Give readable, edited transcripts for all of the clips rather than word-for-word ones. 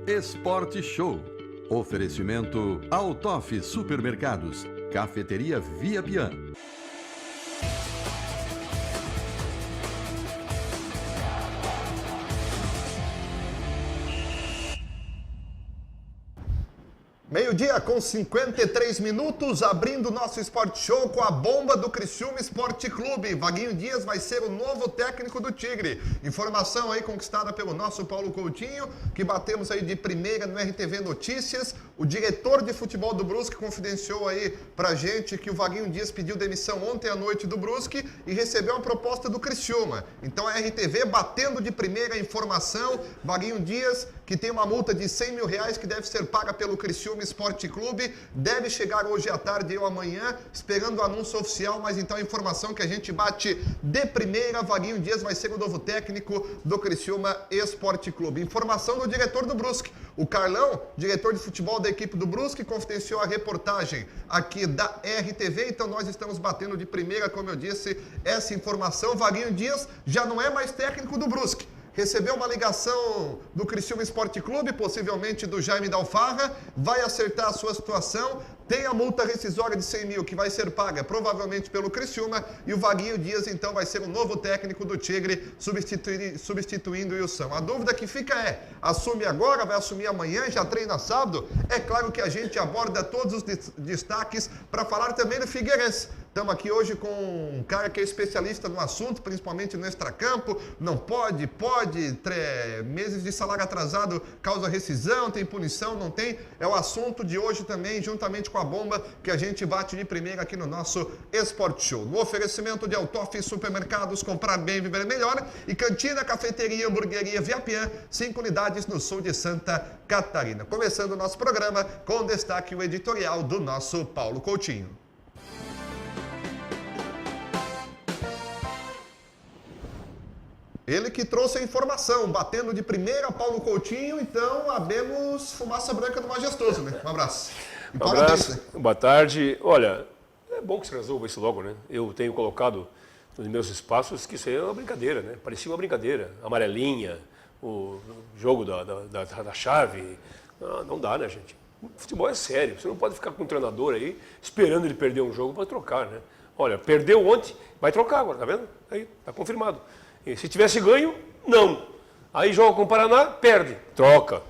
Esporte Show. Oferecimento Altoff Supermercados. Cafeteria Via Pian. Meio-dia com 53 minutos, abrindo nosso Esporte Show com a bomba do Criciúma Esporte Clube. Vaguinho Dias vai ser o novo técnico do Tigre. Informação aí conquistada pelo nosso Paulo Coutinho, que batemos aí de primeira no RTV Notícias. O diretor de futebol do Brusque confidenciou aí pra gente que o Vaguinho Dias pediu demissão ontem à noite do Brusque e recebeu uma proposta do Criciúma. Então a RTV batendo de primeira a informação, Vaguinho Dias, que tem uma multa de R$100 mil que deve ser paga pelo Criciúma Esporte Clube, deve chegar hoje à tarde ou amanhã, esperando o anúncio oficial, mas então a informação que a gente bate de primeira, Vaguinho Dias vai ser o novo técnico do Criciúma Esporte Clube. Informação do diretor do Brusque, o Carlão, diretor de futebol da equipe do Brusque, confidenciou a reportagem aqui da RTV, então nós estamos batendo de primeira, como eu disse, essa informação. Vaguinho Dias já não é mais técnico do Brusque. Recebeu uma ligação do Criciúma Esporte Clube, possivelmente do Jaime Dalfarra, vai acertar a sua situação, tem a multa rescisória de 100 mil que vai ser paga provavelmente pelo Criciúma e o Vaguinho Dias então vai ser o novo técnico do Tigre, substituindo o Wilson. A dúvida que fica é, assume agora, vai assumir amanhã, já treina sábado? É claro que a gente aborda todos os destaques para falar também do Figueirense. Estamos aqui hoje com um cara que é especialista no assunto, principalmente no extracampo. Não pode, meses de salário atrasado causa rescisão, tem punição, não tem. É o assunto de hoje também, juntamente com a bomba que a gente bate de primeira aqui no nosso Esporte Show. No oferecimento de Altoff Supermercados, comprar bem, viver melhor. E Cantina, Cafeteria, Hamburgueria Via Pian, 5 unidades no sul de Santa Catarina. Começando o nosso programa com destaque o editorial do nosso Paulo Coutinho. Ele que trouxe a informação, batendo de primeira, Paulo Coutinho, então abemos fumaça branca do Majestoso, né? Um abraço. E um abraço, né? Boa tarde. Olha, é bom que se resolva isso logo, né? Eu tenho colocado nos meus espaços que isso aí é uma brincadeira, né? Parecia uma brincadeira. Amarelinha, o jogo da chave. Não dá, né, gente? O futebol é sério. Você não pode ficar com um treinador aí esperando ele perder um jogo para trocar, né? Olha, perdeu ontem, vai trocar agora, tá vendo? Aí, tá confirmado. E se tivesse ganho, não. Aí joga com o Paraná, perde, troca.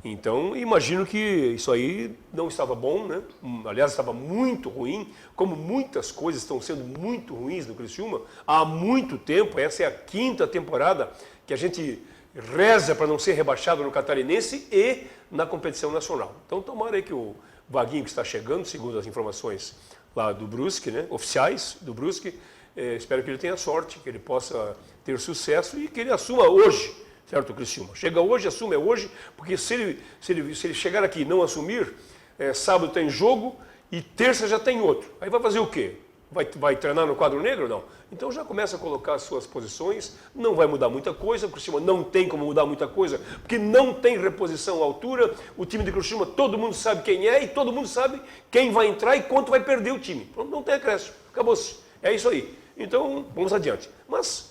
Então, imagino que isso aí não estava bom, né? Aliás, estava muito ruim, como muitas coisas estão sendo muito ruins no Criciúma há muito tempo. Essa é a 5ª temporada que a gente reza para não ser rebaixado no Catarinense e na competição nacional. Então, tomara aí que o Vaguinho que está chegando, segundo as informações lá do Brusque, né? Oficiais do Brusque, espero que ele tenha sorte, que ele possa ter sucesso e que ele assuma hoje, certo, Criciúma? Chega hoje, assume hoje, porque se ele chegar aqui e não assumir, sábado tem jogo e terça já tem outro. Aí vai fazer o quê? Vai treinar no quadro negro ou não? Então já começa a colocar as suas posições, não vai mudar muita coisa, o Criciúma não tem como mudar muita coisa, porque não tem reposição à altura, o time de Criciúma todo mundo sabe quem é e todo mundo sabe quem vai entrar e quanto vai perder o time. Não tem acréscimo, acabou-se. É isso aí. Então, vamos adiante. Mas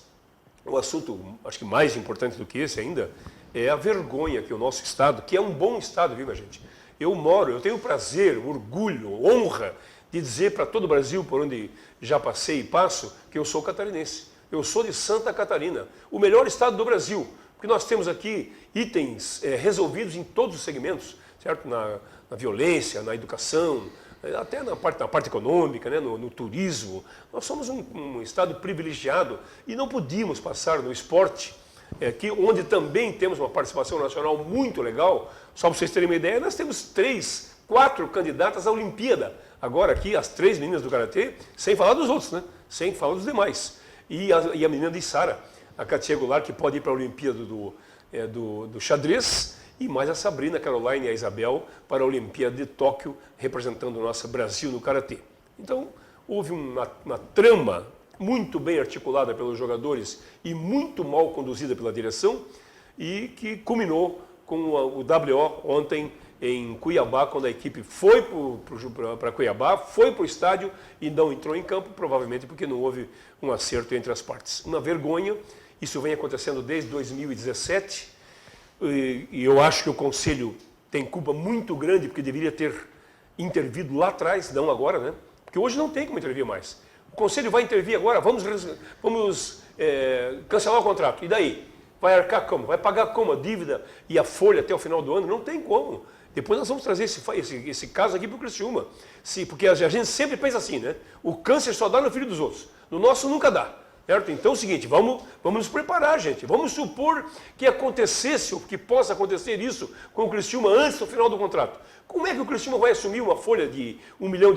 o assunto, acho que mais importante do que esse ainda, é a vergonha que o nosso estado, que é um bom estado, viu, minha gente? Eu tenho prazer, orgulho, honra de dizer para todo o Brasil, por onde já passei e passo, que eu sou catarinense. Eu sou de Santa Catarina, o melhor estado do Brasil, porque nós temos aqui itens resolvidos em todos os segmentos, certo? Na violência, na educação, até na parte econômica, né, no turismo. Nós somos um estado privilegiado e não podíamos passar no esporte, onde também temos uma participação nacional muito legal. Só para vocês terem uma ideia, nós temos 4 candidatas à Olimpíada. Agora aqui, as 3 meninas do Karatê, sem falar dos outros, né? Sem falar dos demais. E a menina de Sara, a Katia Goulart, que pode ir para a Olimpíada do xadrez, e mais a Sabrina, a Caroline e a Isabel para a Olimpíada de Tóquio, representando o nosso Brasil no Karatê. Então, houve uma trama muito bem articulada pelos jogadores e muito mal conduzida pela direção, e que culminou com o WO ontem em Cuiabá, quando a equipe foi para Cuiabá, foi para o estádio e não entrou em campo, provavelmente porque não houve um acerto entre as partes. Uma vergonha, isso vem acontecendo desde 2017, e eu acho que o Conselho tem culpa muito grande, porque deveria ter intervido lá atrás, não agora, né? Porque hoje não tem como intervir mais. O Conselho vai intervir agora, vamos cancelar o contrato. E daí? Vai arcar como? Vai pagar como a dívida e a folha até o final do ano? Não tem como. Depois nós vamos trazer esse caso aqui para o Criciúma. Porque a gente sempre pensa assim, né? O câncer só dá no filho dos outros. No nosso nunca dá. Certo? Então é o seguinte, vamos nos preparar, gente. Vamos supor que acontecesse, ou que possa acontecer isso com o Criciúma antes do final do contrato. Como é que o Criciúma vai assumir uma folha de R$1 milhão?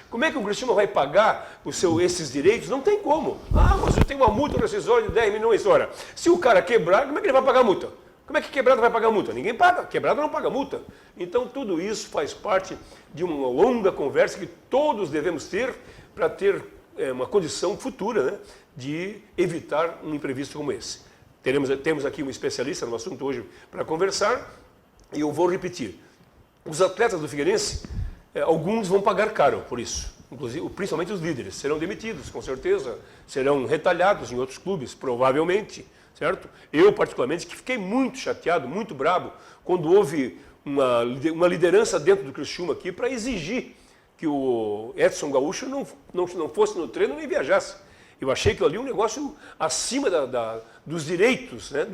Como é que o Criciúma vai pagar esses direitos? Não tem como. Mas eu tenho uma multa rescisória de 10 milhões. Ora, se o cara quebrar, como é que ele vai pagar a multa? Como é que quebrada vai pagar multa? Ninguém paga. Quebrada não paga multa. Então tudo isso faz parte de uma longa conversa que todos devemos ter para ter uma condição futura, né, de evitar um imprevisto como esse. Temos aqui um especialista no assunto hoje para conversar e eu vou repetir. Os atletas do Figueirense, alguns vão pagar caro por isso, inclusive, principalmente os líderes. Serão demitidos, com certeza, serão retalhados em outros clubes, provavelmente, certo? Eu, particularmente, que fiquei muito chateado, muito bravo, quando houve uma liderança dentro do Criciúma aqui para exigir que o Edson Gaúcho não fosse no treino nem viajasse. Eu achei que ali um negócio acima dos direitos, né,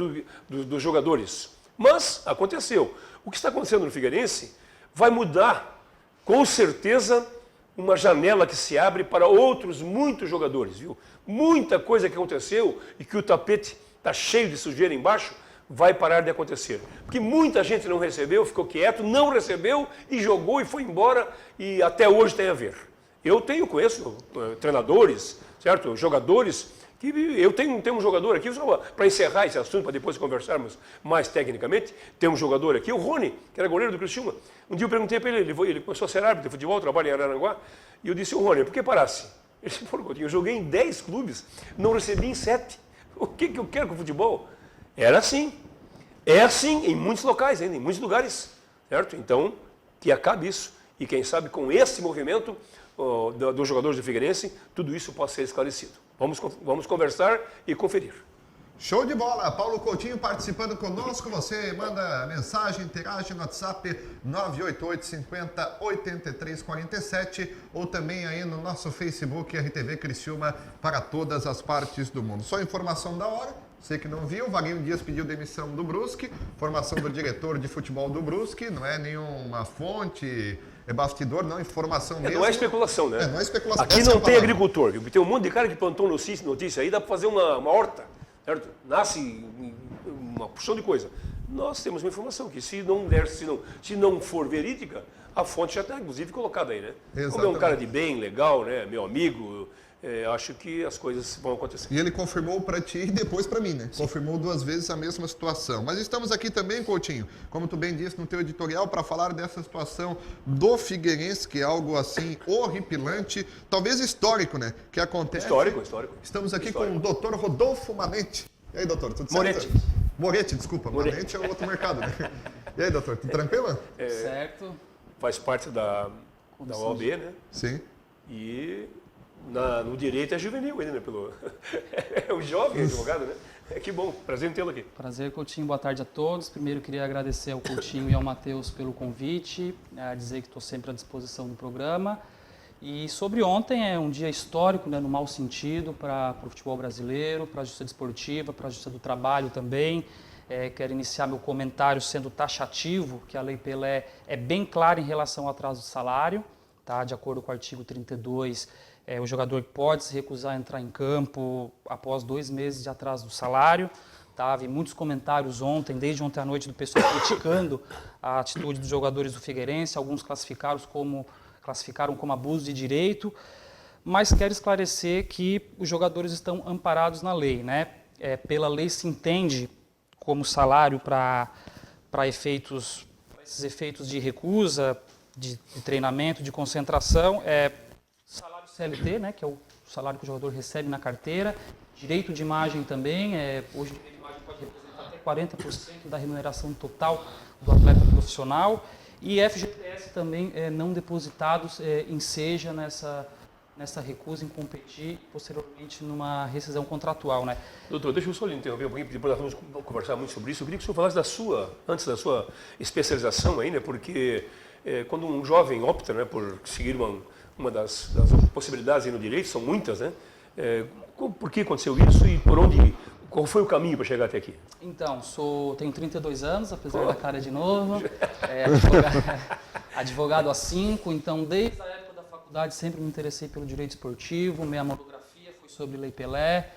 dos jogadores. Mas aconteceu. O que está acontecendo no Figueirense vai mudar, com certeza, uma janela que se abre para outros muitos jogadores, viu? Muita coisa que aconteceu e que o tapete está cheio de sujeira embaixo, vai parar de acontecer. Porque muita gente não recebeu, ficou quieto, não recebeu e jogou e foi embora e até hoje tem a ver. Eu conheço treinadores, certo? Jogadores, que eu tenho um jogador aqui, só para encerrar esse assunto, para depois conversarmos mais tecnicamente, tem um jogador aqui, o Rony, que era goleiro do Criciúma. Um dia eu perguntei para ele começou a ser árbitro de futebol, trabalha em Araranguá, e eu disse, Rony, por que parasse? Ele disse, eu joguei em 10 clubes, não recebi em 7. O que eu quero com o futebol? Era assim. É assim em muitos locais ainda, em muitos lugares, certo? Então, que acabe isso. E quem sabe com esse movimento dos jogadores do Figueirense, tudo isso possa ser esclarecido. Vamos conversar e conferir. Show de bola! Paulo Coutinho participando conosco. Você manda mensagem, interage no WhatsApp 988 50 83 47 ou também aí no nosso Facebook RTV Criciúma para todas as partes do mundo. Só informação da hora. Você que não viu, Vaguinho Dias pediu demissão do Brusque, formação do diretor de futebol do Brusque, não é nenhuma fonte, é bastidor, não, informação mesmo. Não é especulação, né? Não é especulação. Aqui não tem agricultor, viu? Tem um monte de cara que plantou notícia aí, dá para fazer uma horta, certo? Nasce uma porção de coisa. Nós temos uma informação que se não for verídica, a fonte já está inclusive colocada aí, né? Exatamente. Como é um cara de bem, legal, né? Meu amigo, acho que as coisas vão acontecer. E ele confirmou para ti e depois para mim, né? Sim. Confirmou 2 vezes a mesma situação. Mas estamos aqui também, Coutinho, como tu bem disse no teu editorial, para falar dessa situação do Figueirense, que é algo assim horripilante, talvez histórico, né? Que acontece. Histórico. Estamos aqui com o Dr. Rodolfo Manente. E aí, doutor, tudo certo? Moretti, desculpa. Manente é outro mercado, né? E aí, doutor, tudo tranquilo? Certo. Faz parte da OAB, né? Sim. E no direito é juvenil ainda, né? É o jovem advogado, né? Que bom, prazer em tê-lo aqui. Prazer, Coutinho, boa tarde a todos. Primeiro queria agradecer ao Coutinho e ao Matheus pelo convite, dizer que estou sempre à disposição do programa. E sobre ontem, é um dia histórico, né, no mau sentido, para o futebol brasileiro, para a justiça desportiva, para a justiça do trabalho também. Quero iniciar meu comentário sendo taxativo, que a Lei Pelé é bem clara em relação ao atraso de salário, tá? De acordo com o artigo 32, o jogador pode se recusar a entrar em campo após 2 meses de atraso do salário. Tá? Vi muitos comentários ontem, desde ontem à noite, do pessoal criticando a atitude dos jogadores do Figueirense, alguns classificaram como abuso de direito, mas quero esclarecer que os jogadores estão amparados na lei, né? Pela lei se entende como salário para esses efeitos de recusa, de treinamento, de concentração, salário CLT, né, que é o salário que o jogador recebe na carteira, direito de imagem também, hoje o direito de imagem pode representar até 40% da remuneração total do atleta profissional, e FGTS também não depositados enseja nessa recusa em competir e posteriormente numa rescisão contratual, né? Doutor, deixa eu só lhe interromper um pouquinho, depois nós vamos conversar muito sobre isso. Eu queria que o senhor falasse antes da sua especialização aí, né? Porque quando um jovem opta, né, por seguir uma das possibilidades aí no direito, são muitas, né? Por que aconteceu isso e qual foi o caminho para chegar até aqui? Então, tenho 32 anos, apesar da cara de novo, advogado há 5, então desde a época da faculdade sempre me interessei pelo direito esportivo, minha monografia foi sobre Lei Pelé,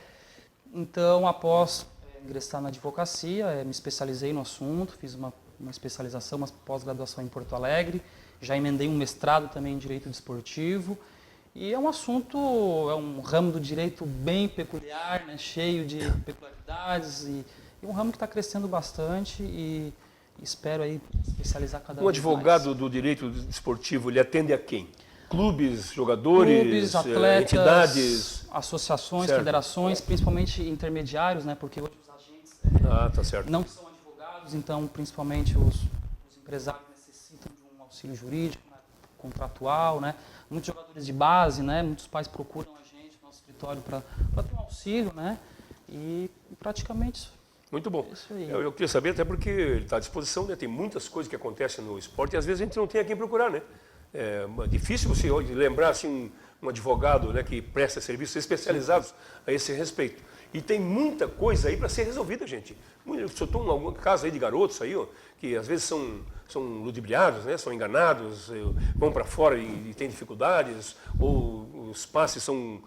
então após ingressar na advocacia, me especializei no assunto, fiz uma especialização, uma pós-graduação em Porto Alegre, já emendei um mestrado também em direito desportivo, e é um ramo do direito bem peculiar, né, cheio de peculiaridades e um ramo que está crescendo bastante e espero aí especializar cada vez mais. Um advogado do direito desportivo, ele atende a quem? Clubes, jogadores, atletas, entidades? Associações, certo. Federações, principalmente intermediários, né, porque hoje os agentes Tá certo. não são advogados, então principalmente os empresários necessitam de um auxílio jurídico, né, contratual, né? Muitos jogadores de base, né? Muitos pais procuram a gente, nosso escritório, para ter um auxílio, né? E praticamente isso. Muito bom. Isso aí. Eu queria saber, até porque ele está à disposição, né? Tem muitas coisas que acontecem no esporte e às vezes a gente não tem a quem procurar, né? É difícil você lembrar assim, um advogado, né, que presta serviços especializados a esse respeito. E tem muita coisa aí para ser resolvida, gente. Eu estou em algum caso aí de garotos aí, ó, que às vezes são ludibriados, né, são enganados, vão para fora e têm dificuldades, ou os passes são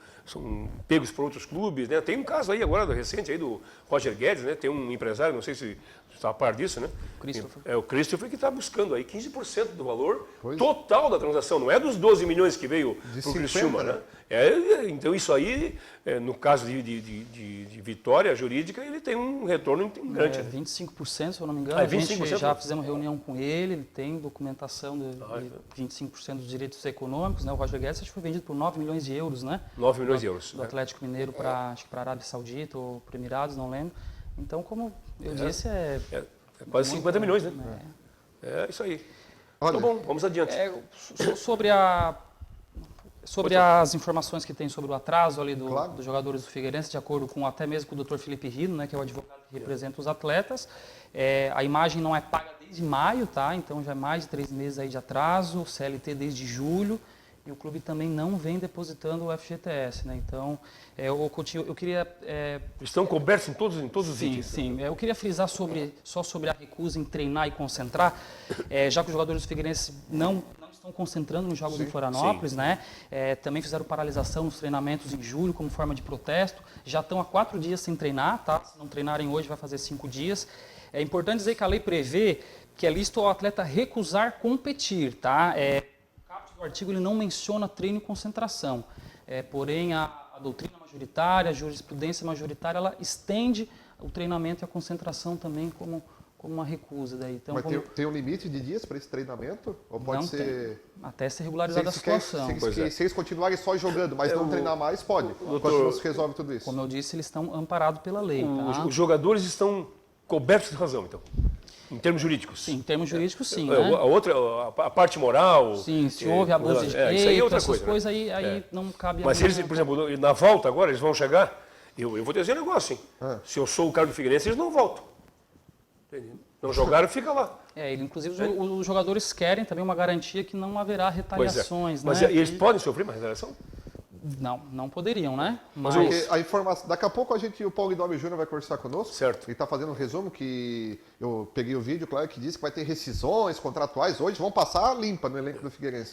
pegos por outros clubes, né? Tem um caso aí agora recente aí do Roger Guedes, né? Tem um empresário, não sei se está a par disso, né? Christopher. É o Christopher que está buscando aí 15% do valor total da transação, não é dos 12 milhões que veio para o Criciúma, né? Então isso aí, no caso de vitória jurídica, ele tem um retorno grande. 25%, se eu não me engano. 25%? A gente já fizemos reunião com ele tem documentação de 25% dos direitos econômicos, né? O Roger Guedes acho que foi vendido por 9 milhões de euros, né? 9 milhões de euros. Do Atlético Mineiro para a Arábia Saudita ou para Emirados, não lembro. Então, como eu disse, quase 50 milhões, né? É isso aí. Olha, Tá bom, vamos adiante. Sobre as informações que tem sobre o atraso ali Claro. dos jogadores do Figueirense, de acordo com até mesmo com o Dr. Felipe Rino, né, que é o advogado que representa os atletas, a imagem não é paga desde maio, tá? Então já é mais de 3 meses aí de atraso, o CLT desde julho, e o clube também não vem depositando o FGTS, né? Então, eu queria... Estão cobertos em todos os itens. Sim. Eu queria frisar só sobre a recusa em treinar e concentrar, já que os jogadores do Figueirense não estão concentrando nos jogos em Florianópolis, né? Também fizeram paralisação nos treinamentos em julho como forma de protesto. Já estão há 4 dias sem treinar, tá? Se não treinarem hoje, vai fazer 5 dias. É importante dizer que a lei prevê que é lícito ao atleta recusar competir, tá? O caput do artigo ele não menciona treino e concentração. Porém, a doutrina majoritária, a jurisprudência majoritária, ela estende o treinamento e a concentração também como uma recusa. Daí. Então, mas tem um limite de dias para esse treinamento? Ou pode não ser... até ser regularizada a situação. Se eles continuarem só jogando, mas não treinar mais, pode. Enquanto não se resolve tudo isso. Como eu disse, eles estão amparados pela lei. Tá? Os jogadores estão cobertos de razão, então, em termos jurídicos. Sim, em termos jurídicos, sim. Né? A parte moral... Sim, se houve abuso de direito, isso aí é outra essas coisa, coisas né? aí não cabe a Mas se eles, por exemplo, na volta agora, eles vão chegar, eu vou dizer um negócio, hein? Se eu sou o cara do Figueirense, eles não voltam. Entendeu? Não jogaram, fica lá. Inclusive, os jogadores querem também uma garantia que não haverá retaliações. Mas né? eles podem sofrer uma retaliação? Não poderiam, né? Porque a informação... Daqui a pouco o Paulo Guidomi Júnior vai conversar conosco. Certo. Ele está fazendo um resumo que eu peguei o vídeo, claro, que diz que vai ter rescisões contratuais hoje, vão passar limpa no elenco do Figueirense.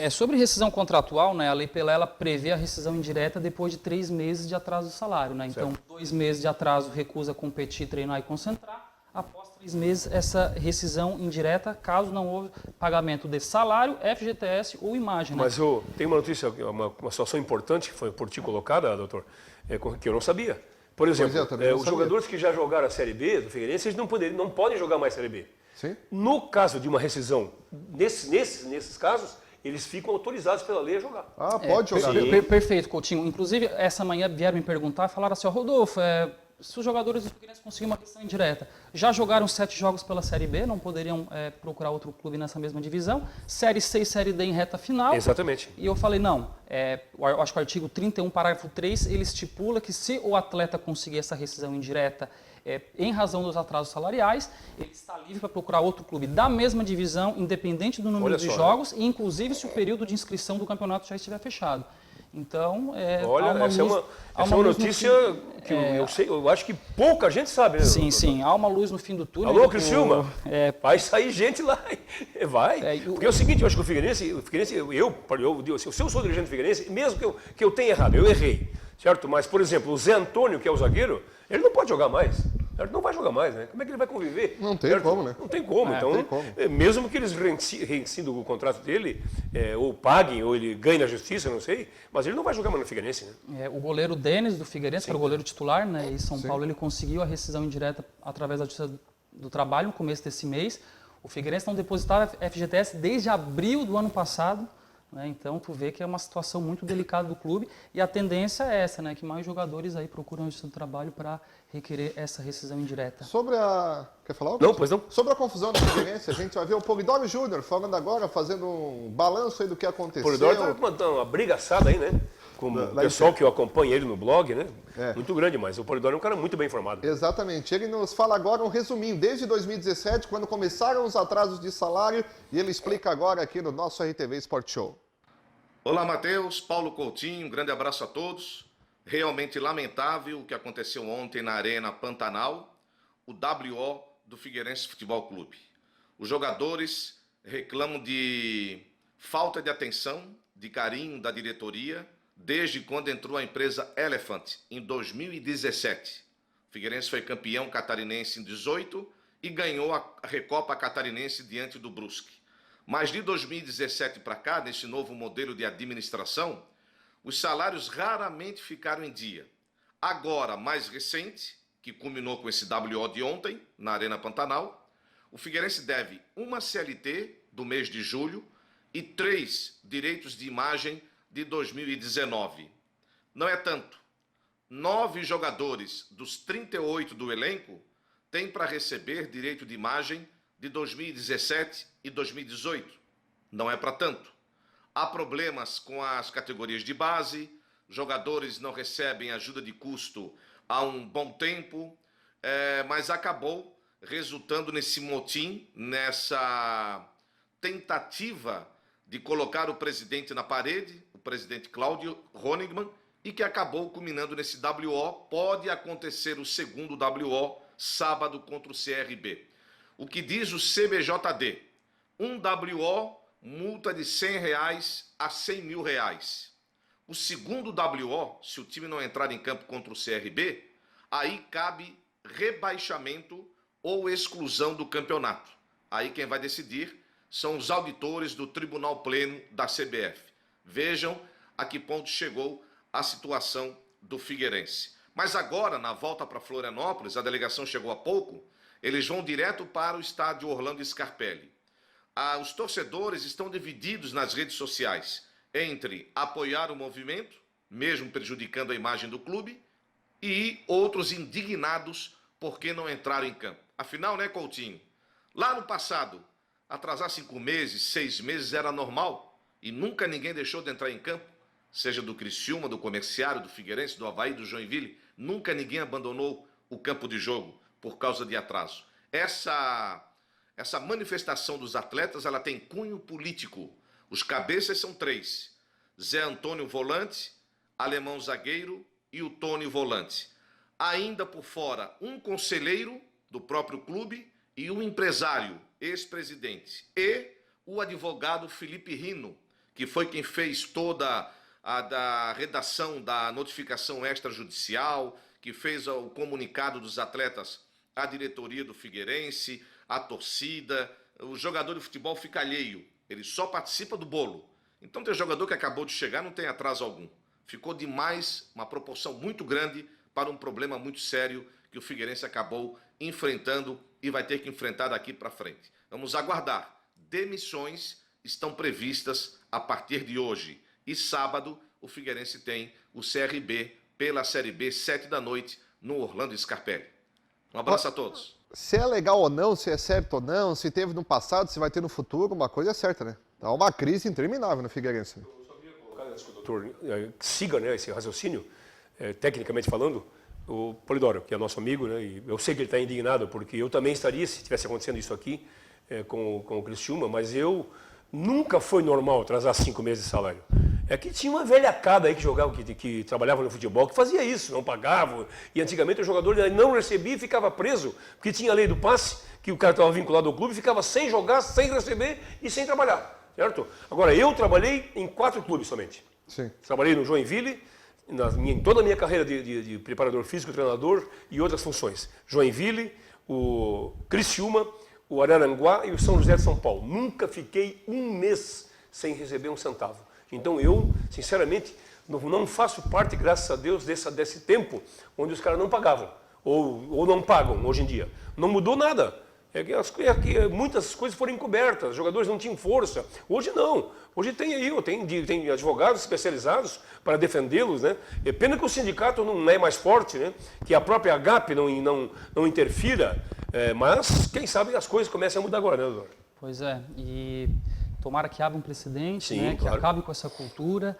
Sobre rescisão contratual, né, a Lei Pelé ela prevê a rescisão indireta depois de 3 meses de atraso do salário. Né? Então, 2 meses de atraso recusa competir, treinar e concentrar. Após 3 meses, essa rescisão indireta, caso não houve pagamento de salário, FGTS ou imagem. Né? Mas tem uma notícia, uma situação importante que foi por ti colocada, doutor, que eu não sabia. Por exemplo, os jogadores que já jogaram a Série B do Figueirense, eles não podem jogar mais Série B. Sim. No caso de uma rescisão, nesses casos, eles ficam autorizados pela lei a jogar. Pode jogar. Perfeito, Coutinho. Inclusive, essa manhã vieram me perguntar, falaram assim, Rodolfo, se os jogadores do Figueirense conseguirem uma rescisão indireta, já jogaram 7 jogos pela Série B, não poderiam procurar outro clube nessa mesma divisão. Série C e Série D em reta final. Exatamente. E eu falei, não, eu acho que o artigo 31, parágrafo 3, ele estipula que se o atleta conseguir essa rescisão indireta em razão dos atrasos salariais, ele está livre para procurar outro clube da mesma divisão, independente do número de jogos, e inclusive se o período de inscrição do campeonato já estiver fechado. Então, olha, essa é uma notícia que eu acho que pouca gente sabe, né? Sim, há uma luz no fim do túnel. Alô, Criciúma, vai sair gente lá, vai. Porque é o seguinte, eu acho que o Figueirense se eu sou dirigente do Figueirense, mesmo que eu tenha errado, eu errei, certo? Mas, por exemplo, o Zé Antônio, que é o zagueiro, ele não pode jogar mais. Ele não vai jogar mais, né? Como é que ele vai conviver? Não tem como, né? Não tem como. Então, mesmo que eles reincindam o contrato dele, ou paguem, ou ele ganhe na justiça, não sei, mas ele não vai jogar mais no Figueirense, né? O goleiro Denis, do Figueirense, que era o goleiro titular, né? E São Paulo, ele conseguiu a rescisão indireta através da Justiça do Trabalho no começo desse mês. O Figueirense não depositava FGTS desde abril do ano passado. Então, tu vê que é uma situação muito delicada do clube e a tendência é essa, né? Que mais jogadores aí procuram a Justiça do Trabalho para requerer essa rescisão indireta. Sobre a... Quer falar algo? Não, pois não. Sobre a confusão do Figueirense, a gente vai ver o Polidoro Júnior falando agora, fazendo um balanço aí do que aconteceu. O Polidoro está mandando uma brigaçada aí, né? Com o pessoal que acompanha ele no blog, né? Muito grande, mas o Polidoro é um cara muito bem informado. Exatamente. Ele nos fala agora um resuminho, desde 2017, quando começaram os atrasos de salário, e ele explica agora aqui no nosso RTV Sport Show. Olá, Matheus, Paulo Coutinho, um grande abraço a todos. Realmente lamentável o que aconteceu ontem na Arena Pantanal, o WO do Figueirense Futebol Clube. Os jogadores reclamam de falta de atenção, de carinho da diretoria, desde quando entrou a empresa Elephant, em 2017. O Figueirense foi campeão catarinense em 2018 e ganhou a Recopa Catarinense diante do Brusque. Mas de 2017 para cá, nesse novo modelo de administração, os salários raramente ficaram em dia. Agora, mais recente, que culminou com esse WO de ontem, na Arena Pantanal, o Figueirense deve uma CLT do mês de julho e 3 direitos de imagem de 2019. Não é tanto. 9 jogadores dos 38 do elenco têm para receber direito de imagem de 2017 e 2018. Não é para tanto. Há problemas com as categorias de base, jogadores não recebem ajuda de custo há um bom tempo, mas acabou resultando nesse motim, nessa tentativa de colocar o presidente na parede, o presidente Cláudio Honigman, e que acabou culminando nesse WO. Pode acontecer o segundo WO sábado contra o CRB. O que diz o CBJD? Um WO, multa de R$100 a R$100.000. O segundo WO, se o time não entrar em campo contra o CRB, aí cabe rebaixamento ou exclusão do campeonato. Aí quem vai decidir são os auditores do Tribunal Pleno da CBF. Vejam a que ponto chegou a situação do Figueirense. Mas agora, na volta para Florianópolis, a delegação chegou há pouco, eles vão direto para o estádio Orlando Scarpelli. Os torcedores estão divididos nas redes sociais entre apoiar o movimento, mesmo prejudicando a imagem do clube, e outros indignados porque não entraram em campo. Afinal, né, Coutinho? Lá no passado, atrasar 5 meses, 6 meses era normal e nunca ninguém deixou de entrar em campo, seja do Criciúma, do Comerciário, do Figueirense, do Avaí, do Joinville, nunca ninguém abandonou o campo de jogo por causa de atraso. Essa manifestação dos atletas, ela tem cunho político. Os cabeças são 3. Zé Antônio volante, Alemão zagueiro e o Tony volante. Ainda por fora, um conselheiro do próprio clube e um empresário, ex-presidente. E o advogado Felipe Rino, que foi quem fez toda a redação da notificação extrajudicial, que fez o comunicado dos atletas à diretoria do Figueirense, à torcida. O jogador de futebol fica alheio, ele só participa do bolo. Então tem jogador que acabou de chegar, não tem atraso algum. Ficou demais, uma proporção muito grande para um problema muito sério que o Figueirense acabou enfrentando e vai ter que enfrentar daqui para frente. Vamos aguardar. Demissões estão previstas a partir de hoje. E sábado o Figueirense tem o CRB pela Série B, 7 da noite, no Orlando Scarpelli. Um abraço a todos. Se é legal ou não, se é certo ou não, se teve no passado, se vai ter no futuro, uma coisa é certa, né? Tá uma crise interminável no Figueirense. Eu só queria colocar, antes que o doutor siga, né, esse raciocínio, tecnicamente falando, o Polidoro, que é nosso amigo, né, e eu sei que ele está indignado, porque eu também estaria, se tivesse acontecendo isso aqui, com o Criciúma, mas nunca foi normal atrasar 5 meses de salário. É que tinha uma velhacada aí que jogava, que trabalhava no futebol, que fazia isso, não pagava. E antigamente o jogador não recebia e ficava preso, porque tinha a lei do passe, que o cara estava vinculado ao clube, ficava sem jogar, sem receber e sem trabalhar, certo? Agora, eu trabalhei em 4 clubes somente. Sim. Trabalhei no Joinville, em toda a minha carreira de preparador físico, treinador e outras funções. Joinville, o Criciúma, o Araranguá e o São José de São Paulo. Nunca fiquei um mês sem receber um centavo. Então eu, sinceramente, não faço parte, graças a Deus, desse tempo onde os caras não pagavam, ou não pagam hoje em dia. Não mudou nada. É que muitas coisas foram encobertas, os jogadores não tinham força. Hoje não. Hoje tem advogados especializados para defendê-los, né? É pena que o sindicato não é mais forte, né? Que a própria AGAP não interfira, mas quem sabe as coisas começam a mudar agora, né, doutor? Pois é, e tomara que abra um precedente, Sim, né, claro. que acabe com essa cultura,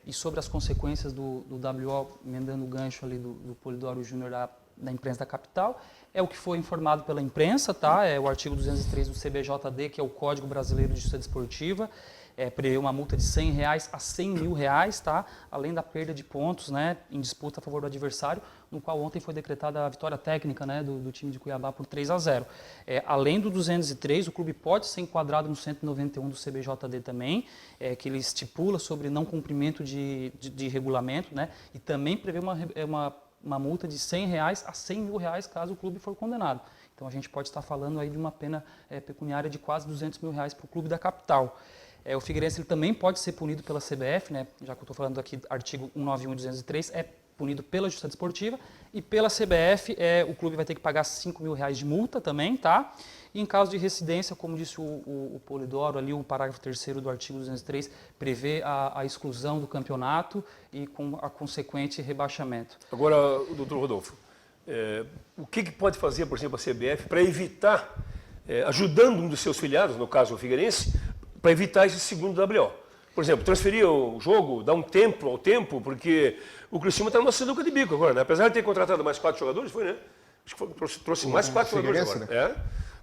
e sobre as consequências do WO, emendando o gancho ali do Polidoro Júnior da imprensa da capital, é o que foi informado pela imprensa, tá? É o artigo 203 do CBJD, que é o Código Brasileiro de Justiça Desportiva, prevê uma multa de R$100 a R$100 mil, tá? Além da perda de pontos, né, em disputa a favor do adversário, no qual ontem foi decretada a vitória técnica, né, do time de Cuiabá por 3-0. Além do 203, o clube pode ser enquadrado no 191 do CBJD também, que ele estipula sobre não cumprimento de regulamento, né, e também prevê uma multa de R$100 a R$100 mil caso o clube for condenado. Então a gente pode estar falando aí de uma pena pecuniária de quase R$200 mil para o clube da capital. O Figueirense ele também pode ser punido pela CBF, né? Já que eu estou falando aqui do artigo 191 e 203, é punido pela Justiça Desportiva, e pela CBF o clube vai ter que pagar R$5 mil de multa também, tá? E em caso de residência, como disse o Polidoro, ali o parágrafo 3º do artigo 203 prevê a exclusão do campeonato e com a consequente rebaixamento. Agora, doutor Rodolfo, o que pode fazer, por exemplo, a CBF para evitar, ajudando um dos seus filiados, no caso o Figueirense, para evitar esse segundo WO? Por exemplo, transferir o jogo, dar um tempo ao tempo, porque o Criciúma está numa sinuca de bico agora, né? Apesar de ter contratado mais 4 jogadores, foi, né? Acho que trouxe mais 4 jogadores agora. Né?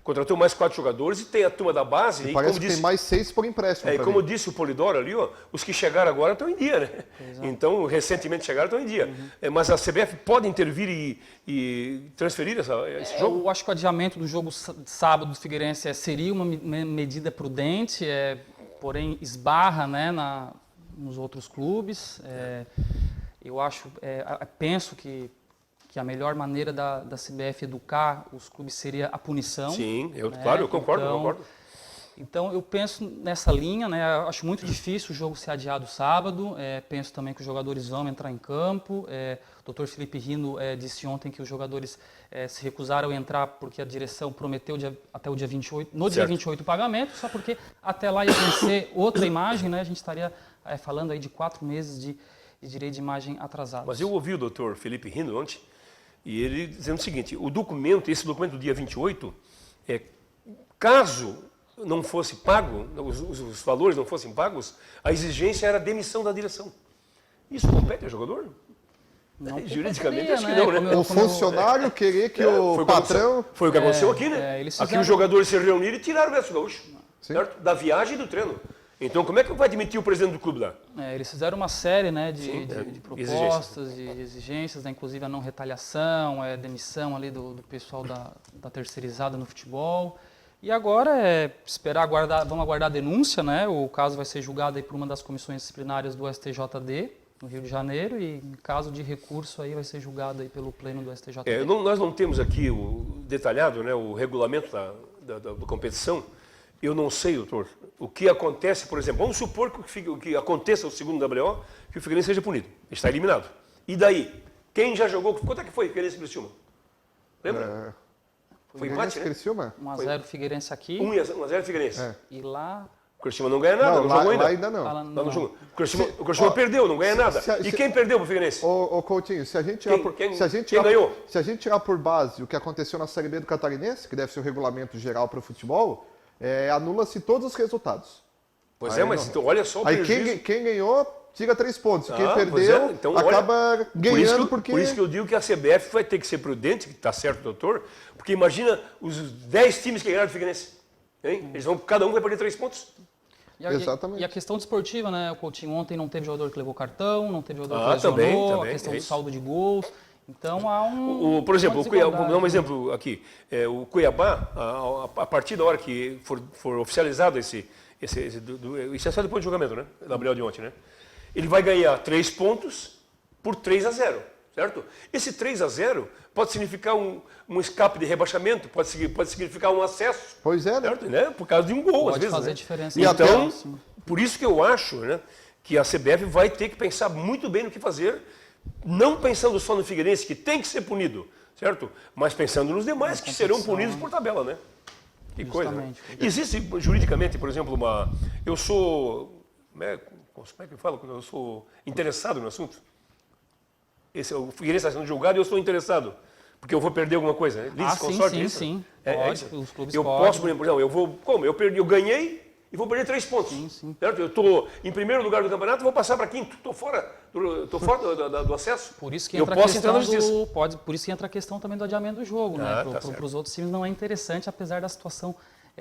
Contratou mais 4 jogadores e tem a turma da base. E parece que tem mais 6 por empréstimo. E como disse o Polidoro ali, os que chegaram agora estão em dia, né? Então, recentemente chegaram, estão em dia. Mas a CBF pode intervir e transferir esse jogo? Eu acho que o adiamento do jogo sábado do Figueirense seria uma medida prudente, porém esbarra, né, nos outros clubes. Eu penso que a melhor maneira da CBF educar os clubes seria a punição. Sim, claro, eu concordo. Então, eu penso nessa linha, né? Eu acho muito difícil o jogo ser adiado sábado. Penso também que os jogadores vão entrar em campo. O Dr. Felipe Rino disse ontem que os jogadores se recusaram a entrar porque a direção prometeu até o dia 28, dia 28 o pagamento, só porque até lá ia vencer outra imagem, né? A gente estaria falando aí de 4 meses de direito de imagem atrasado. Mas eu ouvi o Dr. Felipe Rino ontem, e ele dizendo o seguinte: esse documento do dia 28, caso não fosse pago, os valores não fossem pagos, a exigência era a demissão da direção. Isso compete ao jogador? Não, juridicamente, acho que não, né? O funcionário querer que o patrão... Foi o que aconteceu aqui, né? Aqui os jogadores se reuniram e tiraram o Beto Gaúcho, certo? Da viagem e do treino. Então, como é que vai admitir o presidente do clube lá? Eles fizeram uma série, né, de propostas, de exigências, né, inclusive a não retaliação, demissão ali do pessoal da terceirizada no futebol. E agora vamos aguardar a denúncia, né? O caso vai ser julgado aí por uma das comissões disciplinares do STJD, no Rio de Janeiro, e em caso de recurso aí vai ser julgado aí pelo pleno do STJD. Nós não temos aqui o detalhado, né, o regulamento da competição. Eu não sei, doutor, o que acontece, por exemplo, vamos supor que aconteça o segundo WO, que o Figueirense seja punido, está eliminado. E daí? Quem já jogou? Quanto é que foi Figueirense e Criciúma? Lembra? Foi empate, né? 1-0 Figueirense aqui. 1-0 Figueirense. E lá... Criciúma não ganha nada, não jogou ainda. Lá ainda não. Fala, Lá não jogou. O Se- Criciúma ó, perdeu, não ganha nada. se- E quem perdeu pro Figueirense? Ô Coutinho, se a gente tirar Quem ganhou? Se a gente tirar por base o que aconteceu na Série B do Catarinense, que deve ser o regulamento geral para o futebol, anula-se todos os resultados. Pois Aí é, mas não. então olha só o Aí prejuízo. quem ganhou, tira 3 pontos. Quem Pois perdeu, é, então, olha, acaba ganhando porque... Por isso que eu digo que a CBF vai ter que ser prudente, que está certo, doutor, porque imagina os 10 times que ganharam do Figueirense. Hein? Cada um vai perder 3 pontos. Exatamente. E a questão desportiva, né? O Coutinho ontem não teve jogador que levou cartão, não teve jogador que Também, lesionou, também, a questão é do isso. saldo de gols. Então há Por exemplo, uma o Cuiabá, desigualdade, vou dar um né? exemplo aqui. O Cuiabá, a partir da hora que for oficializado isso é só depois do julgamento, né? Da Gabriel de ontem, né? Ele vai ganhar 3 pontos por 3-0, certo? Esse 3-0 pode significar um escape de rebaixamento, pode significar um acesso. Pois é, né? Certo? Né? Por causa de um gol, às Pode vezes. fazer Né? diferença. Então, Sim. por isso que eu acho, né, que a CBF vai ter que pensar muito bem no que fazer, não pensando só no Figueirense, que tem que ser punido, certo? Mas pensando nos demais, que serão punidos por tabela, né? Que coisa. Né? Justamente. Existe, juridicamente, por exemplo, eu sou... Como é que eu falo quando eu sou interessado no assunto? O Figueirense está sendo julgado e eu estou interessado. Porque eu vou perder alguma coisa, né? Sim. É Pode, isso? os clubes Eu podem. posso, por exemplo, eu vou... Como? Eu ganhei e vou perder 3 pontos. Sim. Certo? Eu estou em primeiro lugar do campeonato e vou passar para quinto. Estou fora do acesso. Por isso que eu entra posso a entrar questão na justiça. por isso que entra a questão também do adiamento do jogo, né? Tá certo. Para os outros times não é interessante, apesar da situação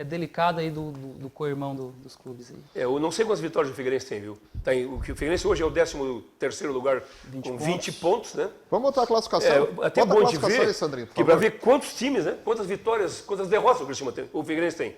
delicada aí do co-irmão dos clubes aí. Eu não sei quantas vitórias o Figueirense tem, viu? O Figueirense hoje é o 13º lugar com 20 pontos, né? Vamos botar a classificação. Até Bota a bom de classificação ver, aí, Sandrinho, por que para favor. ver quantos times, né? Quantas vitórias, quantas derrotas o Figueirense tem.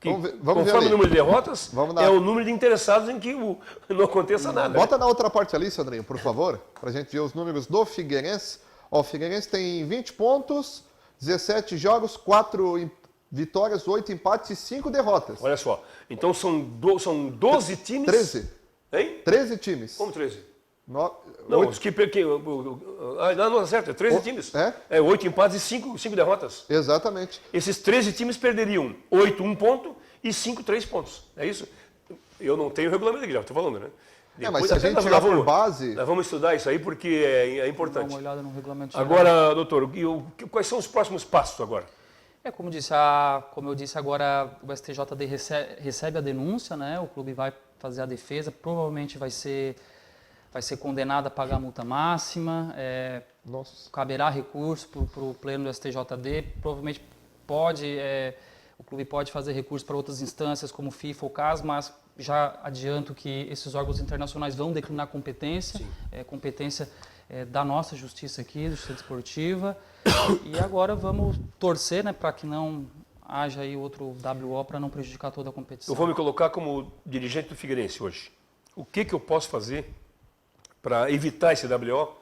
Que, Vamos ver conforme ali. o número de derrotas, Vamos lá. é o número de interessados em que não aconteça nada. Né? Bota na outra parte ali, Sandrinho, por favor, para a gente ver os números do Figueirense. Ó, o Figueirense tem 20 pontos, 17 jogos, 4 vitórias, 8 empates e 5 derrotas. Olha só, então são 12 times... 13. Hein? 13 times. Como 13? No... Não, 8... os que... não, é certo, é 13 times. É? 8 empates e 5 derrotas. Exatamente. Esses 13 times perderiam 8, 1 ponto e 5, 3 pontos. É isso? Eu não tenho regulamento aqui, já estou falando, né? Mas se a gente tirar por base... Nós vamos estudar isso aí porque é importante. Dá uma olhada no regulamento geral. Agora, doutor, quais são os próximos passos agora? Como eu disse agora, o STJD recebe a denúncia, né? O clube vai fazer a defesa, provavelmente vai ser condenado a pagar a multa máxima. Nossa. Caberá recurso para o pleno do STJD, provavelmente o clube pode fazer recurso para outras instâncias como FIFA ou CAS, mas já adianto que esses órgãos internacionais vão declinar competência, competência da nossa justiça aqui, Justiça Desportiva, e agora vamos torcer, né, para que não haja aí outro WO para não prejudicar toda a competição. Eu vou me colocar como dirigente do Figueirense hoje. O que eu posso fazer para evitar esse WO